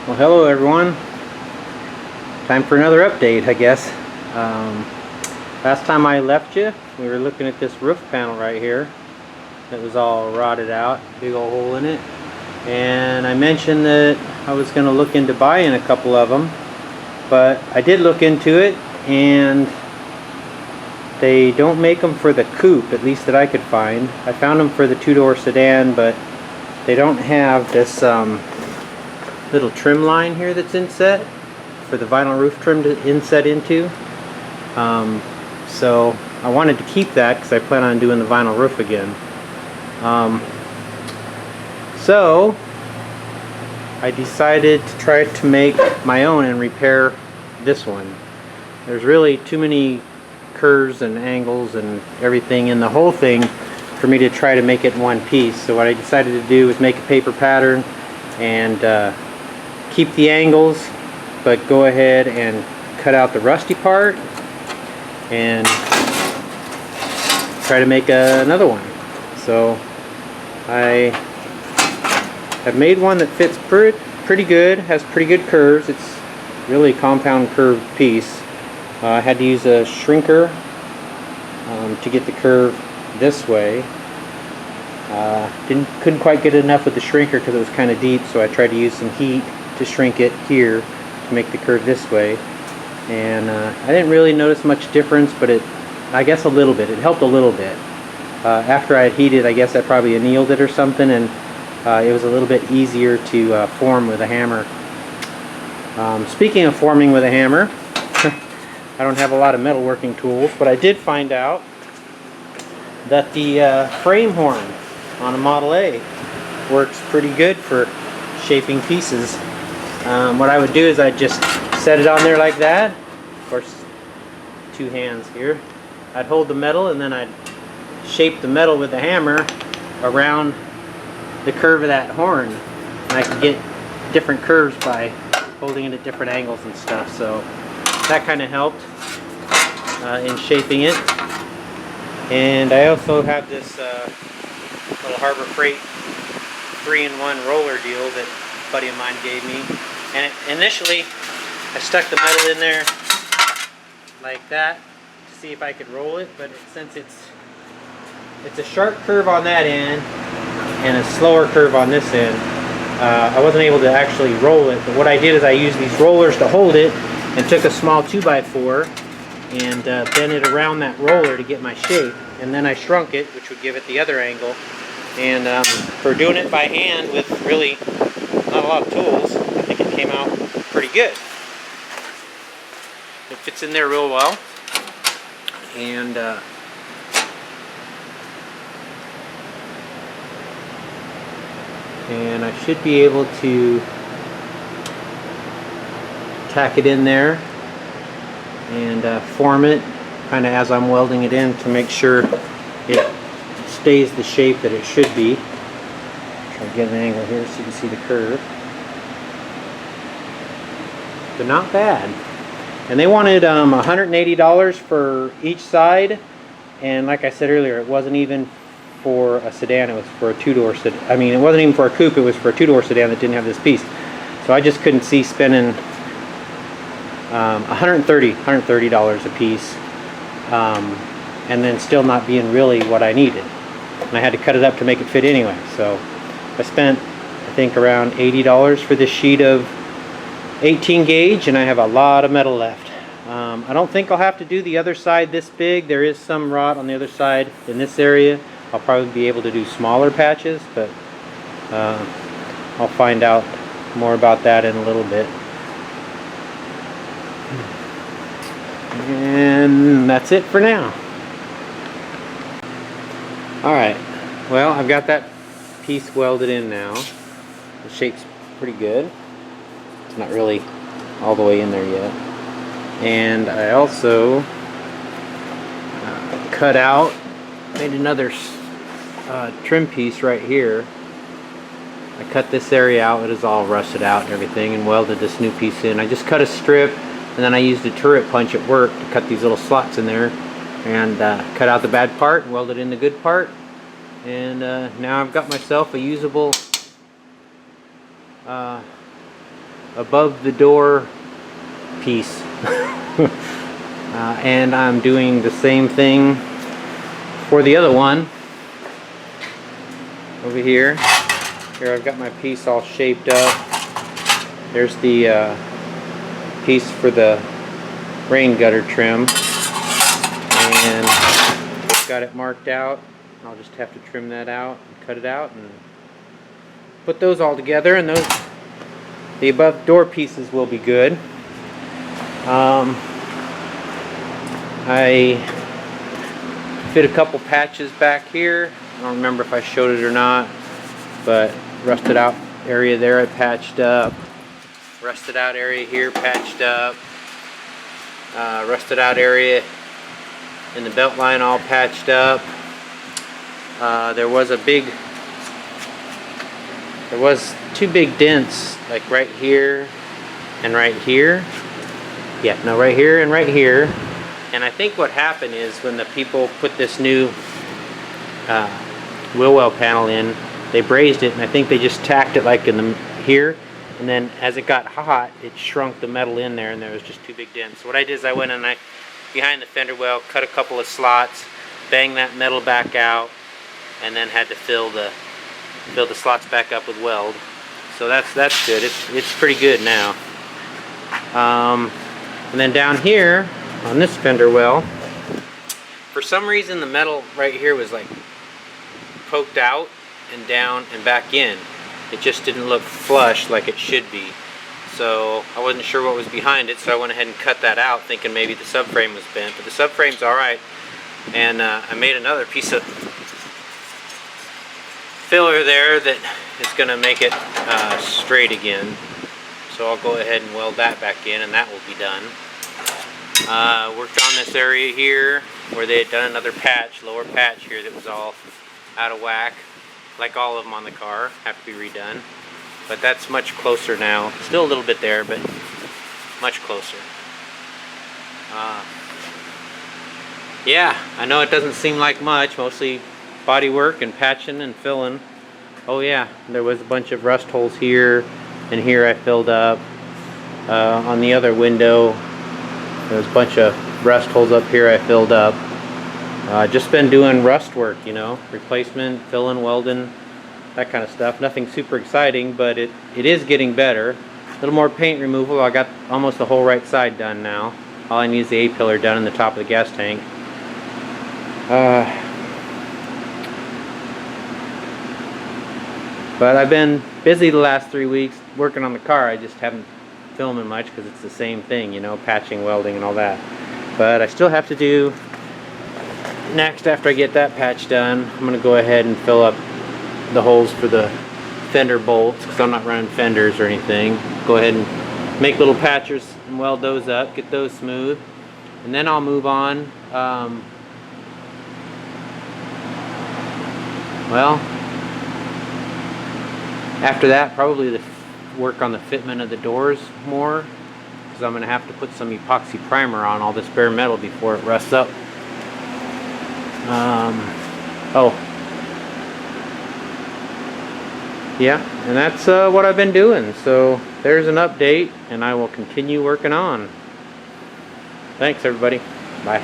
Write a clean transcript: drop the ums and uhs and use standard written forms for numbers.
Well, hello everyone. Time for another update, I guess. Last time I left you, we were looking at this roof panel right here that was all rotted out, big old hole in it. And I mentioned that I was going to look into buying a couple of them, but I did look into it, and they don't make them for the coupe, at least that I could find. I found them for the two-door sedan, but they don't have this little trim line here that's inset for the vinyl roof trim to inset into. So I wanted to keep that because I plan on doing the vinyl roof again. So I decided to try to make my own and repair this one. There's really too many curves and angles and everything in the whole thing for me to try to make it in one piece. So what I decided to do was make a paper pattern and keep the angles, but go ahead and cut out the rusty part and try to make another one. So I have made one that fits pretty good, has pretty good curves. It's really a compound curved piece. I had to use a shrinker to get the curve this way. Couldn't quite get enough with the shrinker because it was kind of deep, so I tried to use some heat to shrink it here to make the curve this way. And I didn't really notice much difference, but I guess a little bit. It helped a little bit. After I had heated, I guess I probably annealed it or something, and it was a little bit easier to form with a hammer. Speaking of forming with a hammer, I don't have a lot of metalworking tools, but I did find out that the frame horn on a Model A works pretty good for shaping pieces. What I would do is I'd just set it on there like that. Of course, two hands here. I'd hold the metal and then I'd shape the metal with the hammer around the curve of that horn. And I could get different curves by holding it at different angles and stuff. So that kind of helped in shaping it. And I also have this little Harbor Freight 3-in-1 roller deal that a buddy of mine gave me. And initially I stuck the metal in there like that to see if I could roll it, but since it's a sharp curve on that end and a slower curve on this end, I wasn't able to actually roll it. But what I did is I used these rollers to hold it and took a small 2x4 and bent it around that roller to get my shape, and then I shrunk it, which would give it the other angle. And for doing it by hand with really not a lot of tools, I think it came out pretty good. It fits in there real well, and I should be able to tack it in there and form it kind of as I'm welding it in to make sure it stays the shape that it should be. Try to get an angle here so you can see the curve. But not bad. And they wanted $180 for each side, and like I said earlier, it wasn't even for a sedan, it was for a two-door sedan. I mean, it wasn't even for a coupe, it was for a two-door sedan that didn't have this piece. So I just couldn't see spending $130 a piece and then still not being really what I needed. And I had to cut it up to make it fit anyway. So I spent, I think, around $80 for this sheet of 18 gauge, and I have a lot of metal left. I don't think I'll have to do the other side this big. There is some rot on the other side in this area. I'll probably be able to do smaller patches, but I'll find out more about that in a little bit. And that's it for now. Alright, well, I've got that piece welded in now. The shape's pretty good. It's not really all the way in there yet. And I also cut out, made another trim piece right here. I cut this area out, it is all rusted out and everything, and welded this new piece in. I just cut a strip, and then I used a turret punch at work to cut these little slots in there, and cut out the bad part and welded in the good part. And now I've got myself a usable above the door piece. And I'm doing the same thing for the other one over here. Here I've got my piece all shaped up. There's the piece for the rain gutter trim, and I've got it marked out. I'll just have to trim that out and cut it out and put those all together, and the above door pieces will be good. I fit a couple patches back here. I don't remember if I showed it or not, but rusted out area there I patched up. Rusted out area here patched up. Rusted out area in the belt line all patched up. There was two big dents, like right here and right here. Yeah, no, right here and right here. And I think what happened is when the people put this new wheel well panel in, they brazed it, and I think they just tacked it like in the here, and then as it got hot, it shrunk the metal in there, and there was just two big dents. So what I did is I went and behind the fender well, cut a couple of slots, banged that metal back out, and then had to fill the slots back up with weld. So that's good. It's pretty good now. And then down here on this fender well, for some reason the metal right here was like poked out and down and back in. It just didn't look flush like it should be. So I wasn't sure what was behind it, so I went ahead and cut that out, thinking maybe the subframe was bent. But the subframe's alright. And I made another piece of filler there that is going to make it straight again. So I'll go ahead and weld that back in, and that will be done. Worked on this area here where they had done another patch, lower patch here that was all out of whack, like all of them on the car, have to be redone. But that's much closer now. Still a little bit there, but much closer. Yeah, I know it doesn't seem like much, mostly body work and patching and filling. Oh yeah, there was a bunch of rust holes here and here I filled up. On the other window, there was a bunch of rust holes up here I filled up. Just been doing rust work, you know, replacement, filling, welding, that kind of stuff. Nothing super exciting, but it is getting better. A little more paint removal. I got almost the whole right side done now. All I need is the A-pillar done in the top of the gas tank. But I've been busy the last 3 weeks working on the car. I just haven't filming much because it's the same thing, you know, patching, welding, and all that. But I still have to do next, after I get that patch done, I'm going to go ahead and fill up the holes for the fender bolts, because I'm not running fenders or anything. Go ahead and make little patches and weld those up, get those smooth, and then I'll move on. Well, after that, probably the work on the fitment of the doors more, because I'm going to have to put some epoxy primer on all this bare metal before it rusts up. Yeah, and that's what I've been doing. So there's an update, and I will continue working on. Thanks everybody. Bye.